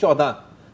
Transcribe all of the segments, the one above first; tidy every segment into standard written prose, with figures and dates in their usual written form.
14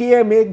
KMA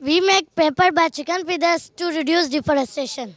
We make paper by chicken feathers to reduce deforestation.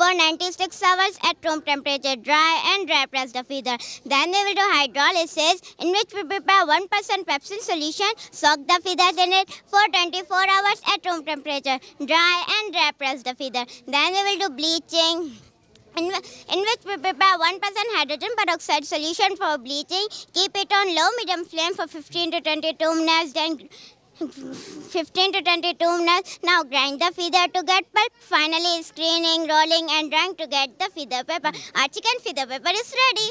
for 96 hours at room temperature. Dry press the feather. Then we will do hydrolysis, in which we prepare 1% pepsin solution, soak the feathers in it for 24 hours at room temperature. Dry press the feather. Then we will do bleaching, in which we prepare 1% hydrogen peroxide solution for bleaching. Keep it on low medium flame for 15 to 22 minutes. Then 15 to 22 minutes. Now grind the feather to get pulp. Finally screening, rolling and drying to get the feather paper. Our chicken feather paper is ready.